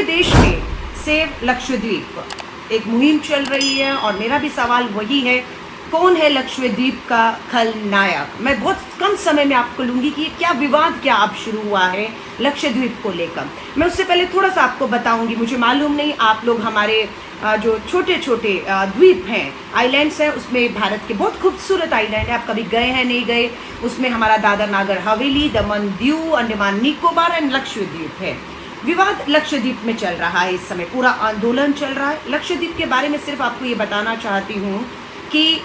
देश में सेव लक्षद्वीप एक मुहिम चल रही है और मेरा भी सवाल वही है, कौन है लक्षद्वीप का खलनायक। मैं बहुत कम समय में आपको लूँगी कि क्या विवाद क्या अब शुरू हुआ है लक्षद्वीप को लेकर। मैं उससे पहले थोड़ा सा आपको बताऊंगी, मुझे मालूम नहीं आप लोग हमारे जो छोटे छोटे द्वीप हैं, आइलैंड्स हैं, उसमें भारत के बहुत खूबसूरत आइलैंड है, आप कभी गए हैं नहीं गए, उसमें हमारा दादर नागर हवेली, दमन दीव, अंडमान निकोबार एंड लक्षद्वीप है। विवाद लक्षद्वीप में चल रहा है इस समय, पूरा आंदोलन चल रहा है। लक्षद्वीप के बारे में सिर्फ आपको ये बताना चाहती हूँ कि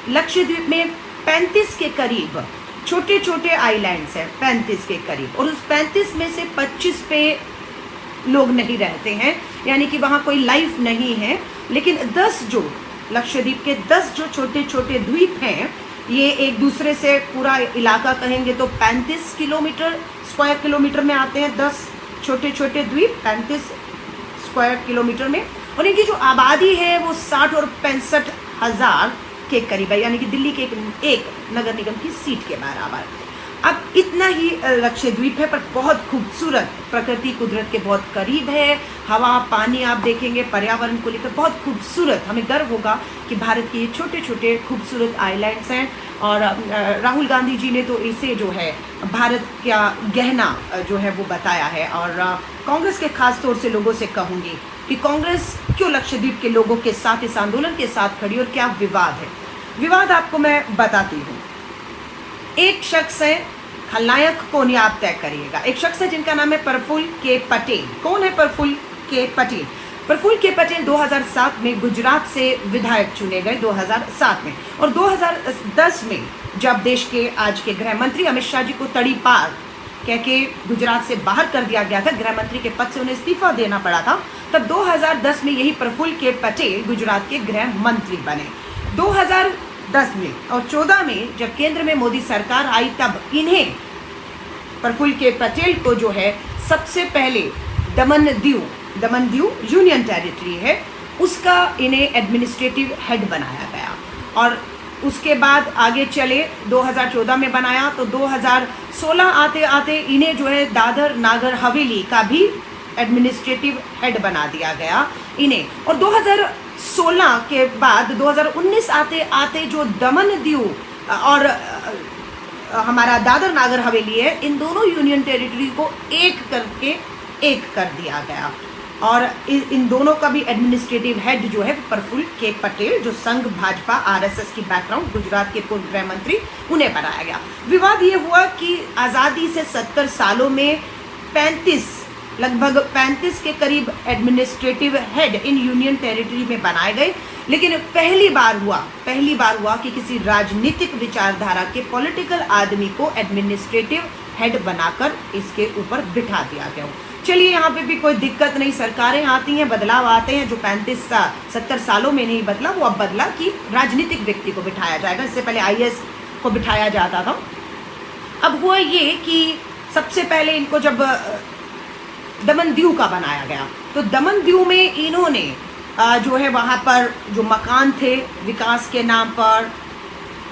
लक्षद्वीप में 35 के करीब छोटे छोटे आइलैंड्स हैं, 35 के करीब, और उस 35 में से 25 पे लोग नहीं रहते हैं, यानी कि वहाँ कोई लाइफ नहीं है। लेकिन 10 जो लक्षद्वीप के 10 जो छोटे छोटे द्वीप हैं, ये एक दूसरे से पूरा इलाका कहेंगे तो 35 किलोमीटर स्क्वायर किलोमीटर में आते हैं। 10 छोटे छोटे द्वीप 35 स्क्वायर किलोमीटर में, और इनकी जो आबादी है वो 60 और 65 हज़ार के करीब है, यानी कि दिल्ली के एक नगर निगम की सीट के बराबर। अब इतना ही लक्षद्वीप है, पर बहुत खूबसूरत, प्रकृति कुदरत के बहुत करीब है। हवा पानी आप देखेंगे, पर्यावरण को लेकर बहुत खूबसूरत, हमें गर्व होगा कि भारत के ये छोटे छोटे खूबसूरत आइलैंड्स हैं। और राहुल गांधी जी ने तो इसे जो है भारत का गहना जो है वो बताया है। और कांग्रेस के खास तौर से लोगों से कहूँगी कि कांग्रेस क्यों लक्षद्वीप के लोगों के साथ इस आंदोलन के साथ खड़ी, और क्या विवाद है। विवाद आपको मैं बताती हूँ। एक शख्स है, खलनायक कौन है आप तय करिएगा। एक शख्स है जिनका नाम है प्रफुल्ल के पटेल। कौन है प्रफुल्ल के पटेल? प्रफुल्ल के पटेल 2007 में गुजरात से विधायक चुने गए, 2007 में। और 2010 में जब देश के आज के गृह मंत्री अमित शाह जी को तड़ी पार कह के गुजरात से बाहर कर दिया गया था, गृह मंत्री के पद से उन्हें इस्तीफा देना पड़ा था, तब 2010 में यही प्रफुल्ल के पटेल गुजरात के गृह मंत्री बने। 2010 में और 14 में जब केंद्र में मोदी सरकार आई, तब इन्हें प्रफुल्ल के पटेल को जो है सबसे पहले दमन दीव यूनियन टेरिटरी है, उसका इन्हें एडमिनिस्ट्रेटिव हेड बनाया गया। और उसके बाद आगे चले 2014 में बनाया, तो 2016 आते आते इन्हें जो है दादर नागर हवेली का भी एडमिनिस्ट्रेटिव हेड बना दिया गया इन्हें। और 2016 के बाद 2019 आते आते जो दमन दीव और हमारा दादर नागर हवेली है, इन दोनों यूनियन टेरिटरी को एक करके एक कर दिया गया। और इन दोनों का भी एडमिनिस्ट्रेटिव हेड जो है प्रफुल्ल के पटेल, जो संघ भाजपा आरएसएस की बैकग्राउंड, गुजरात के पूर्व गृह मंत्री, उन्हें बनाया गया। विवाद ये हुआ कि आज़ादी से 70 सालों में लगभग 35 के करीब administrative head in union territory में बनाए गए, लेकिन पहली बार हुआ कि किसी राजनीतिक विचारधारा के पॉलिटिकल आदमी को एडमिनिस्ट्रेटिव हेड बनाकर इसके ऊपर बिठा दिया गया। चलिए, यहाँ पे भी कोई दिक्कत नहीं, सरकारें आती हैं, बदलाव आते हैं। जो 35-70 सालों में नहीं बदला, वो अब बदला कि राजनीतिक व्यक्ति को बिठाया जाएगा। इससे पहले आईएएस को बिठाया जाता था। अब हुआ ये कि सबसे पहले इनको जब दमन दीव का बनाया गया, तो दमन दीव में इन्होंने जो है वहाँ पर जो मकान थे, विकास के नाम पर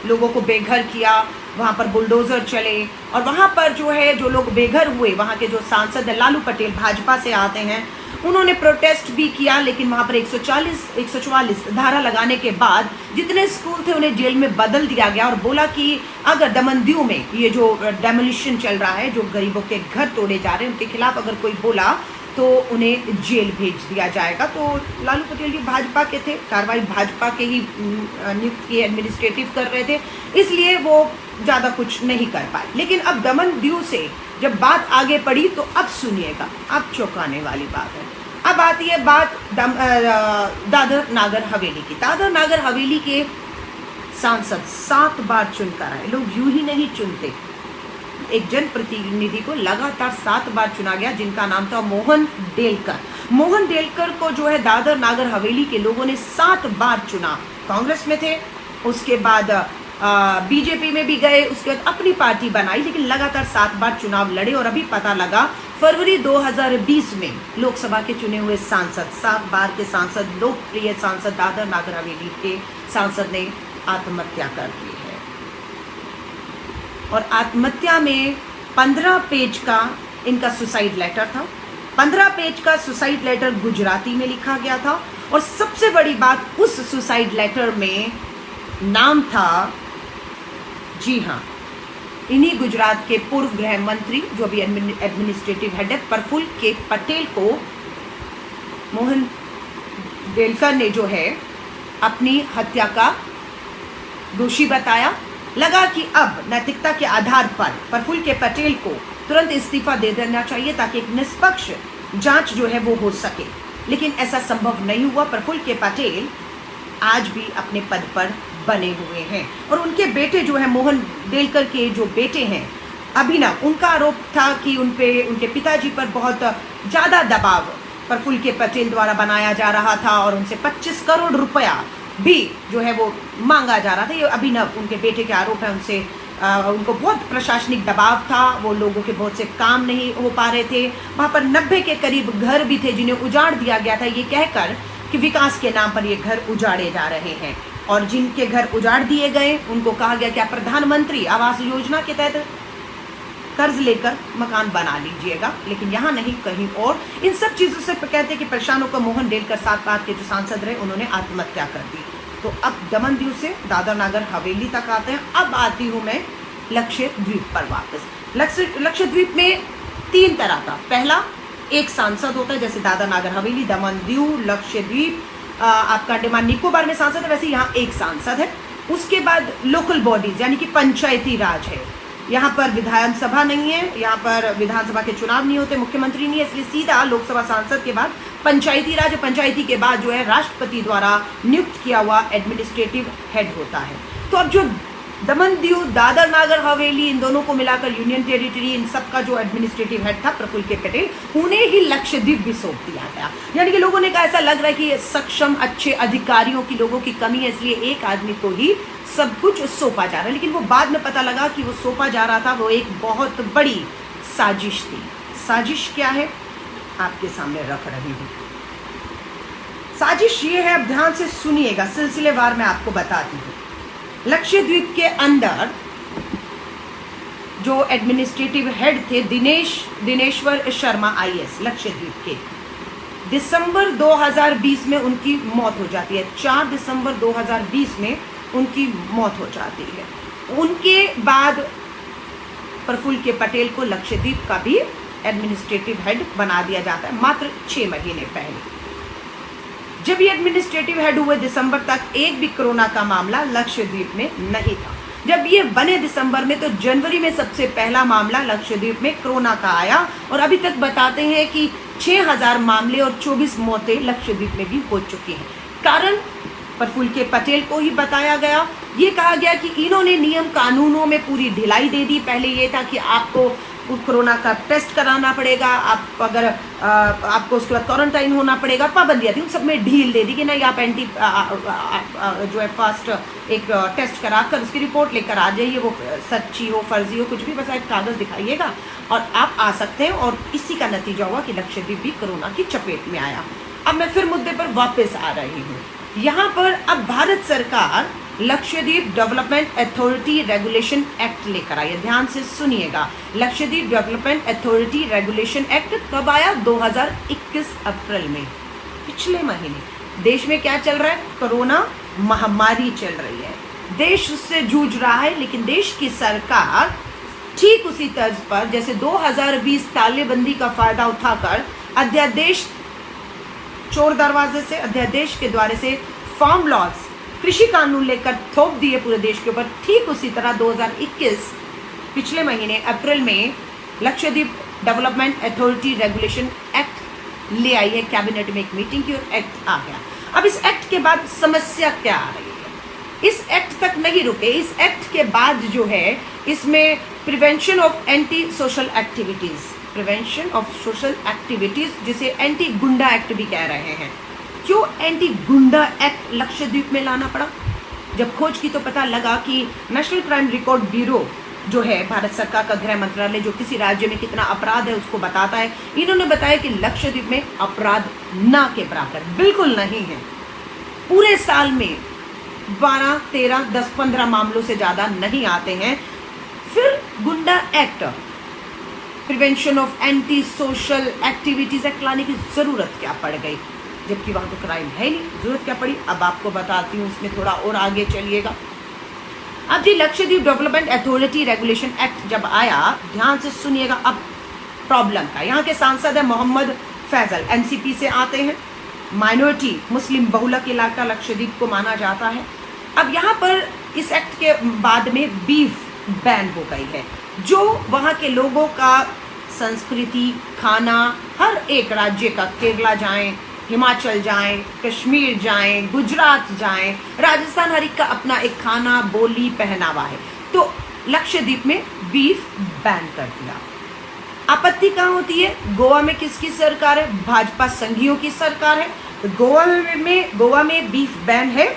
लोगों को बेघर किया, वहाँ पर बुलडोज़र चले, और वहाँ पर जो है जो लोग बेघर हुए, वहाँ के जो सांसद लालू पटेल भाजपा से आते हैं, उन्होंने प्रोटेस्ट भी किया। लेकिन वहाँ पर 144 धारा लगाने के बाद जितने स्कूल थे उन्हें जेल में बदल दिया गया, और बोला कि अगर दमन दीव में ये जो डेमोलिशन चल रहा है, जो गरीबों के घर तोड़े जा रहे हैं, उनके खिलाफ अगर कोई बोला तो उन्हें जेल भेज दिया जाएगा। तो लालू पटेल जी भाजपा के थे, कार्रवाई भाजपा के ही नियुक्त किए एडमिनिस्ट्रेटिव कर रहे थे, इसलिए वो ज़्यादा कुछ नहीं कर पाए। लेकिन अब दमन दीव से जब बात आगे बढ़ी, तो अब सुनिएगा, अब चौंकाने वाली बात है। अब आती है बात दादर नागर हवेली की। दादर नागर हवेली के सांसद 7 बार चुनकर आए। लोग यूं ही नहीं चुनते, एक जनप्रतिनिधि को लगातार 7 बार चुना गया, जिनका नाम था मोहन डेलकर। मोहन डेलकर को जो है दादर नागर हवेली के लोगों ने 7 बार चुना। कांग्रेस में थे, उसके बाद बीजेपी में भी गए, उसके बाद अपनी पार्टी बनाई, लेकिन लगातार 7 बार चुनाव लड़े। और अभी पता लगा फरवरी 2020 में लोकसभा के चुने हुए सांसद, 7 बार के सांसद, लोकप्रिय सांसद दादर नागर हवेली के सांसद ने आत्महत्या कर ली है। और आत्महत्या में 15 पेज का इनका सुसाइड लेटर था। 15 पेज का सुसाइड लेटर गुजराती में लिखा गया था और सबसे बड़ी बात, उस सुसाइड लेटर में नाम था, जी हाँ, इन्हीं गुजरात के पूर्व गृह मंत्री जो अभी एडमिनिस्ट्रेटिव हेड है प्रफुल्ल के पटेल को मोहन डेलकर ने जो है अपनी हत्या का दोषी बताया। लगा कि अब नैतिकता के आधार पर प्रफुल्ल के पटेल को तुरंत इस्तीफा दे देना चाहिए ताकि एक निष्पक्ष जांच जो है वो हो सके, लेकिन ऐसा संभव नहीं हुआ। प्रफुल्ल के पटेल आज भी अपने पद पर बने हुए हैं और उनके बेटे जो है मोहन डेलकर के जो बेटे हैं अभिनव, उनका आरोप था कि उनके पिताजी पर बहुत ज़्यादा दबाव प्रफुल्ल के पटेल द्वारा बनाया जा रहा था और उनसे 25 करोड़ रुपया भी जो है वो मांगा जा रहा था। ये अभिनव उनके बेटे के आरोप है, उनसे उनको बहुत प्रशासनिक दबाव था, वो लोगों के बहुत से काम नहीं हो पा रहे थे। वहाँ पर 90 के करीब घर भी थे जिन्हें उजाड़ दिया गया था, ये कहकर कि विकास के नाम पर ये घर उजाड़े जा रहे हैं। और जिनके घर उजाड़ दिए गए उनको कहा गया कि आप प्रधानमंत्री आवास योजना के तहत कर्ज लेकर मकान बना लीजिएगा, लेकिन यहाँ नहीं कहीं और। इन सब चीज़ों से कहते हैं कि परेशान होकर मोहन डेलकर 7 बार के जो सांसद रहे उन्होंने आत्महत्या कर दी। तो अब दमन दीव से दादर नागर हवेली तक आते हैं। अब आती हूँ मैं लक्षद्वीप पर वापस। लक्षद्वीप में 3 तरह का, पहला एक सांसद होता है, जैसे दादर नागर हवेली, दमन दीव, लक्षद्वीप, आपका अंडमान निकोबार में सांसद है, वैसे यहाँ एक सांसद है। उसके बाद लोकल बॉडीज यानी कि पंचायती राज है। यहाँ पर विधानसभा नहीं है, यहाँ पर विधानसभा के चुनाव नहीं होते, मुख्यमंत्री नहीं है, इसलिए सीधा लोकसभा सांसद के बाद पंचायती राज, पंचायती के बाद जो है राष्ट्रपति द्वारा नियुक्त किया हुआ एडमिनिस्ट्रेटिव हेड होता है। तो अब जो दमन दीव, दादर नागर हवेली, इन दोनों को मिलाकर यूनियन टेरिटरी, इन सब का जो एडमिनिस्ट्रेटिव हेड था प्रफुल्ल के पटेल, उन्हें ही लक्षद्वीप भी सौंप दिया गया। यानी कि लोगों ने कहा ऐसा लग रहा है कि सक्षम अच्छे अधिकारियों की लोगों की कमी है, इसलिए एक आदमी को ही सब कुछ सौंपा जा रहा है। लेकिन वो बाद में पता लगा कि वो सौंपा जा रहा था वो एक बहुत बड़ी साजिश थी। साजिश क्या है आपके सामने रख रही हूँ। साजिश ये है, अब ध्यान से सुनिएगा, सिलसिलेवार में आपको बताती हूँ। लक्षद्वीप के अंदर जो एडमिनिस्ट्रेटिव हेड थे दिनेश्वर शर्मा IAS लक्षद्वीप के, दिसंबर 2020 में उनकी मौत हो जाती है। 4 दिसंबर 2020 में उनकी मौत हो जाती है। उनके बाद प्रफुल्ल के पटेल को लक्षद्वीप का भी एडमिनिस्ट्रेटिव हेड बना दिया जाता है मात्र 6 महीने पहले। जब ये एडमिनिस्ट्रेटिव हेड हुए दिसंबर तक एक भी कोरोना का मामला लक्षद्वीप में नहीं था। जब ये बने दिसंबर में तो जनवरी में सबसे पहला मामला लक्षद्वीप में कोरोना का आया और अभी तक बताते हैं कि 6000 मामले और 24 मौतें लक्षद्वीप में भी हो चुकी हैं। कारण प्रफुल्ल के पटेल को ही बताया गया। ये कहा गया कि इन्होंने नियम कानूनों में पूरी ढिलाई दे दी। पहले ये था कि आपको कोरोना का टेस्ट कराना पड़ेगा, आप अगर आपको उसके बाद क्वारंटाइन होना पड़ेगा, पाबंदियाँ थी, उन सब में ढील दे दी कि नहीं आप जो है फास्ट एक टेस्ट कराकर उसकी रिपोर्ट लेकर आ जाइए, वो सच्ची हो फर्जी हो कुछ भी, बस एक कागज़ दिखाइएगा और आप आ सकते हैं। और इसी का नतीजा हुआ कि लक्षद्वीप भी कोरोना की चपेट में आया। अब मैं फिर मुद्दे पर वापस आ रही हूँ। यहाँ पर अब भारत सरकार Lakshadweep development authority regulation act लेकर आई है। ध्यान से सुनिएगा, Lakshadweep development authority regulation act कब आया? 2021 अप्रैल में, पिछले महीने। देश में क्या चल रहा है? कोरोना महामारी चल रही है, देश उससे जूझ रहा है, लेकिन देश की सरकार ठीक उसी तर्ज पर जैसे 2020 तालेबंदी का फायदा उठाकर अध्यादेश, चोर दरवाजे से अध्यादेश के द्वारा से फार्म लॉज, कृषि कानून लेकर थोप दिए पूरे देश के ऊपर, ठीक उसी तरह 2021 पिछले महीने अप्रैल में Lakshadweep development authority regulation act ले आई है। कैबिनेट में एक मीटिंग की और एक्ट आ गया। अब इस एक्ट के बाद समस्या क्या आ रही है? इस एक्ट तक नहीं रुके, इस एक्ट के बाद जो है इसमें prevention of anti social activities, prevention of social activities जिसे एंटी गुंडा एक्ट भी कह रहे हैं। क्यों एंटी गुंडा एक्ट लक्षद्वीप में लाना पड़ा? जब खोज की तो पता लगा कि नेशनल क्राइम रिकॉर्ड ब्यूरो जो है भारत सरकार का गृह मंत्रालय, जो किसी राज्य में कितना अपराध है उसको बताता है, इन्होंने बताया कि लक्षद्वीप में अपराध ना के बराबर बिल्कुल नहीं है। पूरे साल में 12, 13, 10, 15 मामलों से ज़्यादा नहीं आते हैं। फिर गुंडा act prevention of anti social activities act लाने की जरूरत क्या पड़ गई, जबकि वहां तो क्राइम है नहीं, जरूरत क्या पड़ी अब आपको बताती हूँ, उसमें थोड़ा और आगे चलिएगा। अब जी Lakshadweep development authority regulation act जब आया, ध्यान से सुनिएगा अब प्रॉब्लम का। यहाँ के सांसद है मोहम्मद फैजल, एनसीपी से आते हैं, माइनॉरिटी मुस्लिम बहुलक इलाका लक्षद्वीप को माना जाता है। अब यहाँ पर इस एक्ट के बाद में बीफ बैन हो गई है, जो वहाँ के लोगों का संस्कृति, खाना, हर एक राज्य का, केरला जाएं, हिमाचल जाएं, कश्मीर जाएं, गुजरात जाएं, राजस्थान, हर एक का अपना एक खाना, बोली, पहनावा है। तो लक्षद्वीप में बीफ बैन कर दिया। आपत्ति कहाँ होती है? गोवा में किसकी सरकार है? भाजपा संघियों की सरकार है। तो गोवा में बीफ बैन है?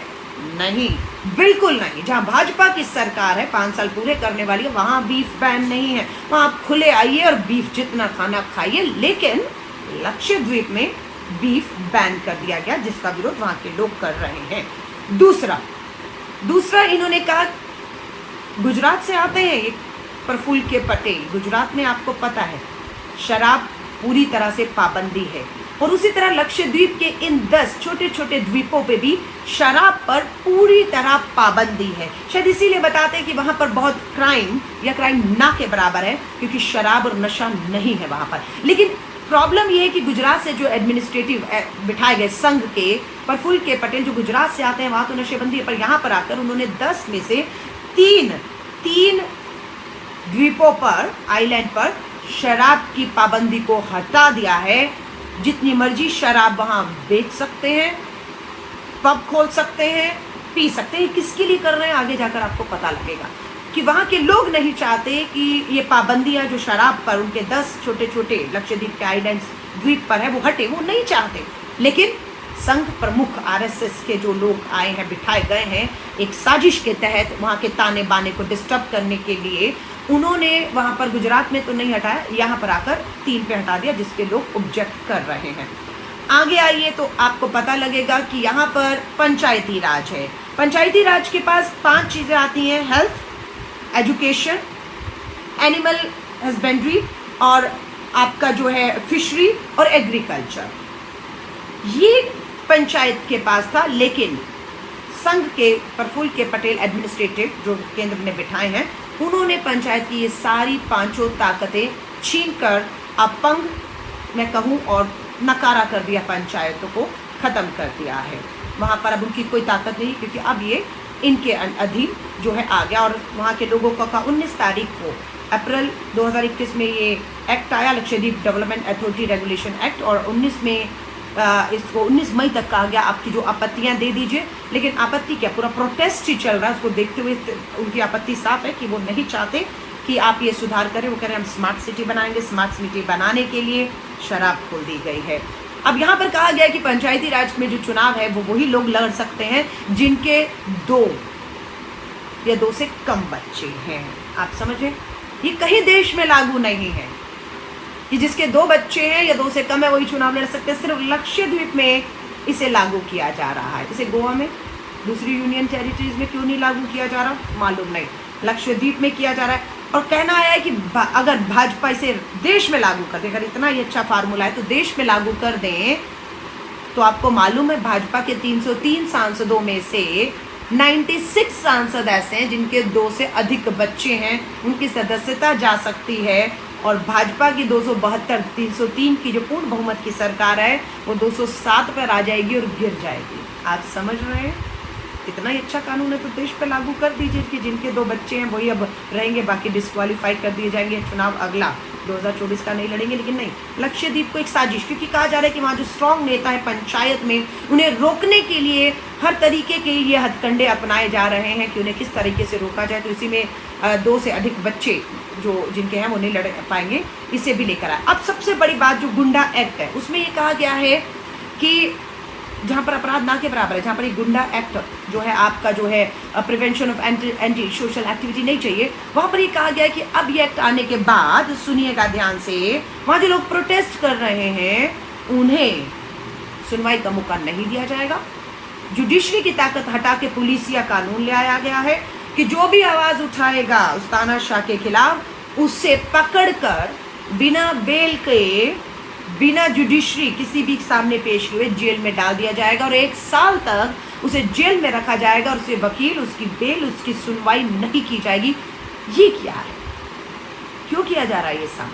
नहीं, बिल्कुल नहीं। जहाँ भाजपा की सरकार है, 5 साल पूरे करने वाली है, वहाँ बीफ बैन नहीं है। वहाँ आप खुले आइए और बीफ जितना खाना खाइए, लेकिन लक्षद्वीप में बीफ बैन कर दिया गया, जिसका विरोध वहाँ के लोग कर रहे हैं। दूसरा इन्होंने कहा, गुजरात से आते हैं ये प्रफुल्ल के पटेल, गुजरात में आपको पता है शराब पूरी तरह से पाबंदी है, और उसी तरह लक्षद्वीप के इन 10 छोटे छोटे द्वीपों पे भी शराब पर पूरी तरह पाबंदी है। शायद इसीलिए बताते हैं कि वहाँ पर बहुत क्राइम ना के बराबर है, क्योंकि शराब और नशा नहीं है वहाँ पर। लेकिन प्रॉब्लम ये है कि गुजरात से जो एडमिनिस्ट्रेटिव बिठाए गए संघ के प्रफुल्ल के पटेल जो गुजरात से आते हैं, वहाँ तो नशेबंदी है, पर यहाँ पर आकर उन्होंने 10 में से तीन द्वीपों पर, आइलैंड पर शराब की पाबंदी को हटा दिया है। जितनी मर्जी शराब वहाँ बेच सकते हैं, पब खोल सकते हैं, पी सकते हैं। किसके लिए कर रहे हैं आगे जाकर आपको पता लगेगा, कि वहाँ के लोग नहीं चाहते कि ये पाबंदियाँ जो शराब पर उनके 10 छोटे छोटे लक्षद्वीप के आइलैंड्स द्वीप पर है वो हटे, वो नहीं चाहते। लेकिन संघ प्रमुख आरएसएस के जो लोग आए हैं, बिठाए गए हैं एक साजिश के तहत वहाँ के ताने बाने को डिस्टर्ब करने के लिए, उन्होंने वहाँ पर गुजरात में तो नहीं हटाया, यहाँ पर आकर 3 पे हटा दिया, जिसके लोग ऑब्जेक्ट कर रहे हैं। आगे आइए तो आपको पता लगेगा कि यहाँ पर पंचायती राज है। पंचायती राज के पास 5 चीज़ें आती हैं: हेल्थ, एजुकेशन, एनिमल हस्बेंड्री, और आपका जो है फिशरी और एग्रीकल्चर। ये पंचायत के पास था, लेकिन संघ के प्रफुल्ल के पटेल एडमिनिस्ट्रेटिव जो केंद्र ने बिठाए हैं, उन्होंने पंचायत की ये सारी 5 ताकतें छीनकर अपंग मैं कहूँ और नकारा कर दिया, पंचायतों को ख़त्म कर दिया है। वहाँ पर अब उनकी कोई ताकत नहीं, क्योंकि अब ये इनके अधीन जो है आ गया। और वहाँ के लोगों का 19 तारीख को अप्रैल 2021 में ये एक्ट आया, Lakshadweep development authority regulation act, और 19 में इसको 19 मई तक कहा गया आपकी जो आपत्तियां दे दीजिए। लेकिन आपत्ति क्या, पूरा प्रोटेस्ट ही चल रहा है। उसको देखते हुए उनकी आपत्ति साफ है कि वो नहीं चाहते कि आप ये सुधार करें। वो कह रहे हैं हम स्मार्ट सिटी बनाएंगे। स्मार्ट सिटी बनाने के लिए शराब खोल दी गई है। अब यहाँ पर कहा गया कि पंचायती राज में जो चुनाव है वो वही लोग लड़ सकते हैं जिनके 2 या 2 से कम बच्चे हैं। आप समझे, ये कहीं देश में लागू नहीं है कि जिसके 2 बच्चे हैं या 2 से कम है वही चुनाव लड़ सकते हैं। सिर्फ लक्षद्वीप में इसे लागू किया जा रहा है। इसे गोवा में, दूसरी यूनियन टेरिटरीज में क्यों नहीं लागू किया जा रहा मालूम नहीं, लक्षद्वीप में किया जा रहा है। और कहना आया है कि अगर भाजपा इसे देश में लागू कर दे, अगर इतना ही अच्छा फार्मूला है तो देश में लागू कर दें, तो आपको मालूम है भाजपा के 303 सांसदों में से 96 सांसद ऐसे हैं जिनके 2 से अधिक बच्चे हैं, उनकी सदस्यता जा सकती है। और भाजपा की 272 303 की जो पूर्ण बहुमत की सरकार है वो 207 पर आ जाएगी और गिर जाएगी। आप समझ रहे हैं, इतना ही अच्छा कानून है तो देश पे लागू कर दीजिए कि जिनके 2 बच्चे हैं वही अब रहेंगे, बाकी डिस्क्वालीफाई कर दिए जाएंगे। चुनाव अगला 2024 का नहीं लड़ेंगे। लेकिन नहीं, लक्षद्वीप को एक साजिश, क्योंकि कहा जा रहा है कि वहाँ जो स्ट्रांग नेता है पंचायत में, उन्हें रोकने के लिए हर तरीके के ये हथकंडे अपनाए जा रहे हैं कि उन्हें किस तरीके से रोका जाए। तो इसी में 2 से अधिक बच्चे जो जिनके हैं वो नहीं लड़ पाएंगे, इसे भी लेकर आए। अब सबसे बड़ी बात जो गुंडा एक्ट है, उसमें ये कहा गया है कि जहाँ पर अपराध ना के बराबर है, जहाँ पर ये गुंडा एक्ट जो है आपका जो है prevention of anti social activity नहीं चाहिए, वहाँ पर ये कहा गया है कि अब ये एक्ट आने के बाद, सुनिएगा ध्यान से, वहाँ जो लोग प्रोटेस्ट कर रहे हैं उन्हें सुनवाई का मौका नहीं दिया जाएगा। जुडिशरी की ताकत हटा के पुलिसिया कानून ले आया गया है कि जो भी आवाज़ उठाएगा उस तानाशाह के खिलाफ, उससे पकड़कर बिना बेल के, बिना जुडिशरी किसी भी सामने पेश हुए जेल में डाल दिया जाएगा और 1 साल तक उसे जेल में रखा जाएगा और उसे वकील, उसकी बेल, उसकी सुनवाई नहीं की जाएगी। ये क्या है? क्यों किया जा रहा है ये सब?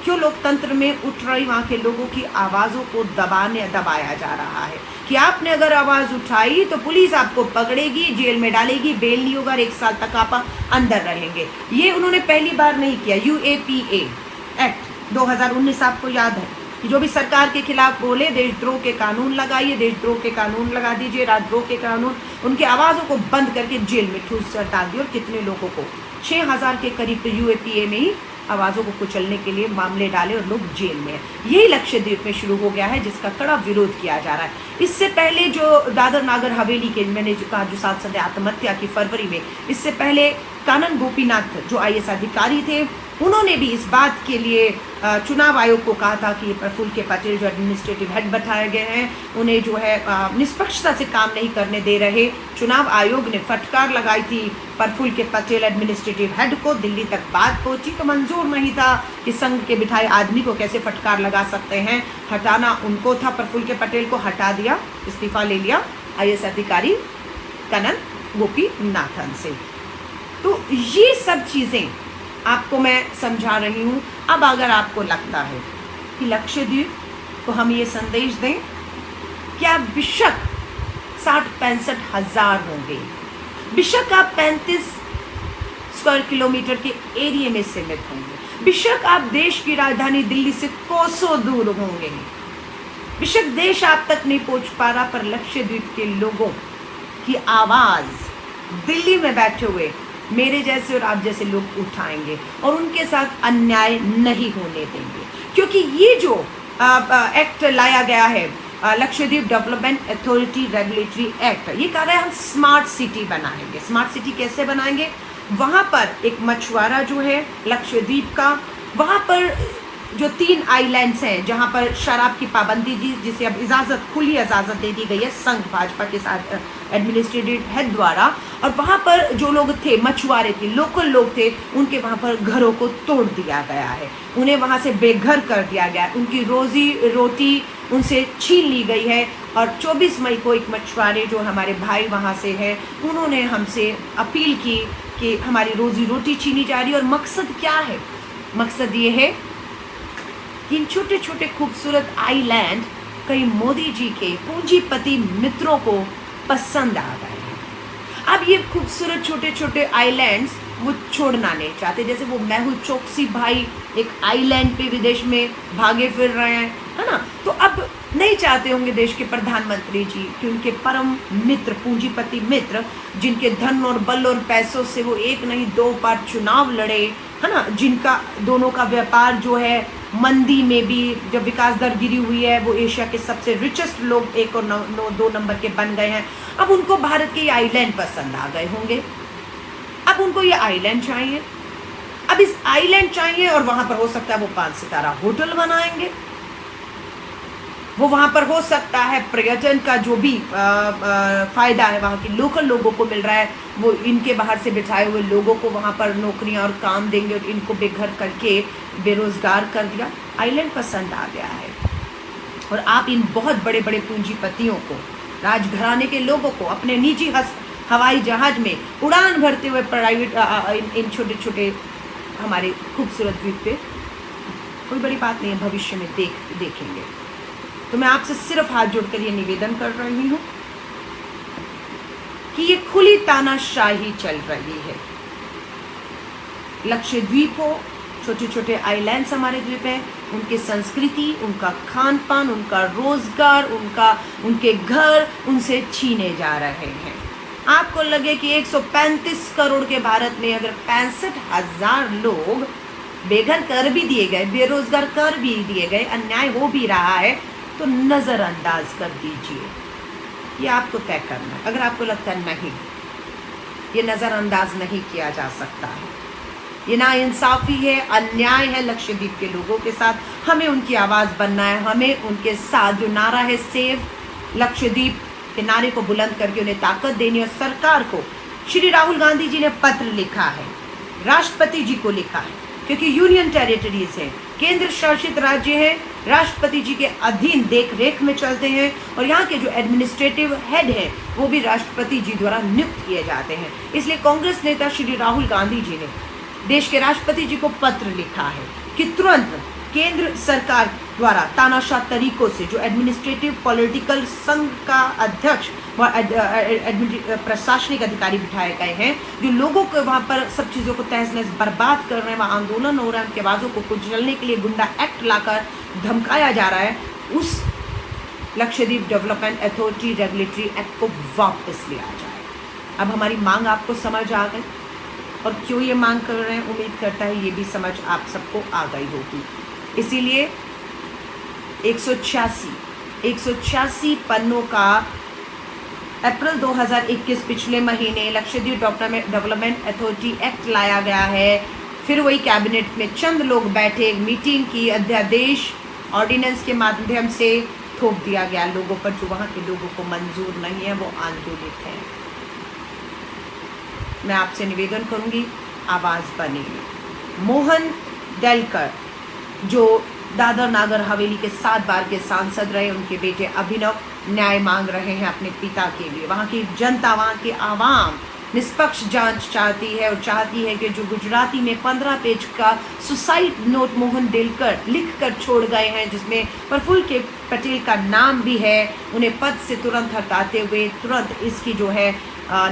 क्यों लोकतंत्र में उठ रही वहाँ के लोगों की आवाज़ों को दबाया जा रहा है कि आपने अगर आवाज़ उठाई तो पुलिस आपको पकड़ेगी, जेल में डालेगी, बेल नहीं होगा और 1 साल तक आप अंदर रहेंगे। ये उन्होंने पहली बार नहीं किया। UAPA एक्ट 2019 आपको याद है कि जो भी सरकार के खिलाफ बोले, देशद्रोह के कानून लगाइए, देशद्रोह के कानून लगा दीजिए, राजद्रोह के कानून, उनकी आवाज़ों को बंद करके जेल में ठूस डाल दिए। और कितने लोगों को, 6000 के करीब तो UAPA में ही आवाज़ों को कुचलने के लिए मामले डाले और लोग जेल में हैं। यही लक्षद्वीप में शुरू हो गया है जिसका कड़ा विरोध किया जा रहा है। इससे पहले जो दादर नागर हवेली के, मैंने जो कहा, जो सांसद ने आत्महत्या की फरवरी में, इससे पहले कानन गोपीनाथ जो IAS अधिकारी थे, उन्होंने भी इस बात के लिए चुनाव आयोग को कहा था कि प्रफुल्ल के पटेल जो एडमिनिस्ट्रेटिव हेड बैठाए गए हैं, उन्हें जो है निष्पक्षता से काम नहीं करने दे रहे। चुनाव आयोग ने फटकार लगाई थी प्रफुल्ल के पटेल एडमिनिस्ट्रेटिव हेड को। दिल्ली तक बात पहुंची तो मंजूर नहीं था कि संघ के बिठाए आदमी को कैसे फटकार लगा सकते हैं। हटाना उनको था, प्रफुल्ल के पटेल को हटा दिया, इस्तीफा ले लिया IAS अधिकारी कानन गोपीनाथन से। तो ये सब चीज़ें आपको मैं समझा रही हूँ। अब अगर आपको लगता है कि लक्षद्वीप को हम ये संदेश दें कि आप बेशक 60-65 हज़ार होंगे, बेशक आप 35 स्क्वायर किलोमीटर के एरिया में सीमित होंगे, बेशक आप देश की राजधानी दिल्ली से कोसों दूर होंगे, बेशक देश आप तक नहीं पहुँच पा रहा, पर लक्षद्वीप के लोगों की आवाज़ दिल्ली में बैठे हुए मेरे जैसे और आप जैसे लोग उठाएंगे और उनके साथ अन्याय नहीं होने देंगे। क्योंकि ये जो एक्ट लाया गया है, Lakshadweep development authority regulatory act, ये कह रहा है हम स्मार्ट सिटी बनाएंगे। स्मार्ट सिटी कैसे बनाएंगे? वहाँ पर एक मछुआरा जो है लक्षद्वीप का, वहाँ पर जो 3 आइलैंड्स हैं जहाँ पर शराब की पाबंदी जिसे अब इजाज़त, खुली इजाज़त दे दी गई है संघ भाजपा के साथ एडमिनिस्ट्रेटिव हेड द्वारा, और वहाँ पर जो लोग थे, मछुआरे थे, लोकल लोग थे, उनके वहाँ पर घरों को तोड़ दिया गया है, उन्हें वहाँ से बेघर कर दिया गया है, उनकी रोज़ी रोटी उनसे छीन ली गई है। और 24 मई को एक मछुआरे जो हमारे भाई वहाँ से हैं, उन्होंने हमसे अपील की कि हमारी रोज़ी रोटी छीनी जा रही है। और मकसद क्या है? मकसद ये है इन छोटे छोटे खूबसूरत आइलैंड कई मोदी जी के पूंजीपति मित्रों को पसंद आ गए हैं। अब ये खूबसूरत छोटे छोटे आइलैंड्स वो छोड़ना नहीं चाहते। जैसे वो मेहुल चोकसी भाई एक आइलैंड पे विदेश में भागे फिर रहे हैं, है ना? तो अब नहीं चाहते होंगे देश के प्रधानमंत्री जी कि उनके परम मित्र, पूंजीपति मित्र, जिनके धन और बल और पैसों से वो एक नहीं 2 बार चुनाव लड़े, है ना, जिनका दोनों का व्यापार जो है मंदी में भी, जब विकास दर गिरी हुई है, वो एशिया के सबसे रिचेस्ट लोग 1 और 2 नंबर के बन गए हैं। अब उनको भारत के ये आइलैंड पसंद आ गए होंगे, अब उनको ये आइलैंड चाहिए, अब इस आइलैंड चाहिए और वहाँ पर हो सकता है वो 5 सितारा होटल बनाएंगे, वो वहाँ पर हो सकता है पर्यटन का जो भी फ़ायदा है वहाँ के लोकल लोगों को मिल रहा है, वो इनके बाहर से बिठाए हुए लोगों को वहाँ पर नौकरियाँ और काम देंगे और इनको बेघर करके बेरोज़गार कर दिया। आइलैंड पसंद आ गया है और आप इन बहुत बड़े बड़े पूंजीपतियों को, राजघराने के लोगों को अपने निजी हवाई जहाज़ में उड़ान भरते हुए प्राइवेट इन छोटे छोटे हमारे खूबसूरत द्वीप पे, कोई बड़ी बात नहीं है, भविष्य में देखेंगे। तो मैं आपसे सिर्फ हाथ जोड़कर ये निवेदन कर रही हूँ कि ये खुली तानाशाही चल रही है। लक्षद्वीप हो, छोटे छोटे आइलैंड्स हमारे द्वीप हैं, उनकी संस्कृति, उनका खान पान, उनका रोजगार, उनके घर उनसे छीने जा रहे हैं। आपको लगे कि 135 करोड़ के भारत में अगर 65,000 लोग बेघर कर भी दिए गए, बेरोजगार कर भी दिए गए, अन्याय हो भी रहा है, तो नज़रअंदाज कर दीजिए। ये आपको तय करना है। अगर आपको लगता है नहीं, ये नज़रअंदाज नहीं किया जा सकता है, ये नाइंसाफ़ी है, अन्याय है लक्षद्वीप के लोगों के साथ, हमें उनकी आवाज़ बनना है, हमें उनके साथ जो नारा है सेव लक्षद्वीप के नारे को बुलंद करके उन्हें ताकत देनी। और सरकार को श्री राहुल गांधी जी ने पत्र लिखा है, राष्ट्रपति जी को लिखा है क्योंकि यूनियन टेरिटरीज है, केंद्र शासित राज्य है, राष्ट्रपति जी के अधीन देख रेख में चलते हैं और यहाँ के जो एडमिनिस्ट्रेटिव हेड हैं वो भी राष्ट्रपति जी द्वारा नियुक्त किए जाते हैं। इसलिए कांग्रेस नेता श्री राहुल गांधी जी ने देश के राष्ट्रपति जी को पत्र लिखा है कि तुरंत केंद्र सरकार द्वारा तानाशाह तरीकों से जो एडमिनिस्ट्रेटिव पॉलिटिकल संघ का अध्यक्ष व प्रशासनिक अधिकारी बिठाए गए हैं, जो लोगों को वहाँ पर सब चीज़ों को तहस नहस बर्बाद कर रहे हैं, वहाँ आंदोलन हो रहा है, उनके आवाज़ों को कुचलने के लिए गुंडा एक्ट लाकर धमकाया जा रहा है, उस Lakshadweep development authority regulatory act को वापस लिया जाए। अब हमारी मांग आपको समझ आ गई और क्यों ये मांग कर रहे हैं, उम्मीद करता है ये भी समझ आप सबको आ गई होगी। इसीलिए 186 पन्नों का अप्रैल 2021 पिछले महीने लक्षद्वीप डेवलपमेंट अथॉरिटी एक्ट लाया गया है। फिर वही कैबिनेट में चंद लोग बैठे, मीटिंग की, अध्यादेश ऑर्डिनेंस के माध्यम से थोप दिया गया लोगों पर, जो वहाँ के लोगों को मंजूर नहीं है, वो आंदोलित हैं। मैं आपसे निवेदन करूंगी, आवाज़ बनेगी। मोहन डेलकर जो दादर नागर हवेली के 7 बार के सांसद रहे, उनके बेटे अभिनव न्याय मांग रहे हैं अपने पिता के लिए। वहाँ की जनता, वहाँ की आवाम निष्पक्ष जांच चाहती है और चाहती है कि जो गुजराती में 15 पेज का सुसाइड नोट मोहन डेलकर लिख कर छोड़ गए हैं, जिसमें प्रफुल्ल के पटेल का नाम भी है, उन्हें पद से तुरंत हटाते हुए तुरंत इसकी जो है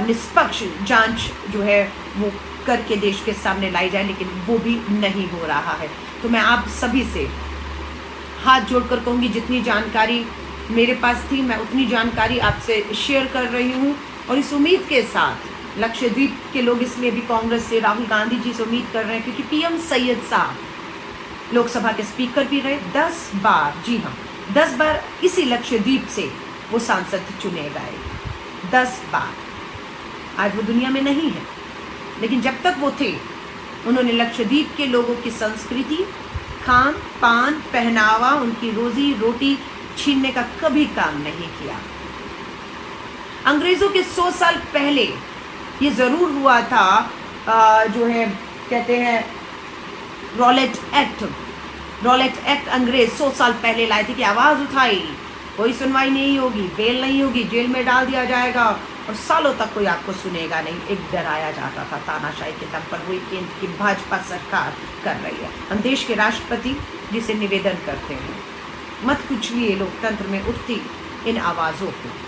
निष्पक्ष जांच जो है वो करके देश के सामने लाई जाए, लेकिन वो भी नहीं हो रहा है। तो मैं आप सभी से हाथ जोड़कर कहूँगी, जितनी जानकारी मेरे पास थी मैं उतनी जानकारी आपसे शेयर कर रही हूँ, और इस उम्मीद के साथ लक्षद्वीप के लोग इसलिए भी कांग्रेस से, राहुल गांधी जी से उम्मीद कर रहे हैं क्योंकि पीएम सैयद साहब लोकसभा के स्पीकर भी रहे 10 बार, जी हाँ 10 बार इसी लक्षद्वीप से वो सांसद चुने गए, 10 बार। आज वो दुनिया में नहीं है, लेकिन जब तक वो थे उन्होंने लक्षद्वीप के लोगों की संस्कृति, खान पान, पहनावा, उनकी रोजी रोटी छीनने का कभी काम नहीं किया। अंग्रेजों के 100 साल पहले ये ज़रूर हुआ था, जो है कहते हैं रॉलेट एक्ट अंग्रेज 100 साल पहले लाए थे कि आवाज़ उठाई, कोई सुनवाई नहीं होगी, बेल नहीं होगी, जेल में डाल दिया जाएगा और सालों तक कोई आपको सुनेगा नहीं। एक डराया जाता था, तानाशाही के दम पर वही केंद्र की भाजपा सरकार कर रही है। हम देश के राष्ट्रपति जिसे निवेदन करते हैं, मत कुचलिए लोकतंत्र में उठती इन आवाज़ों को।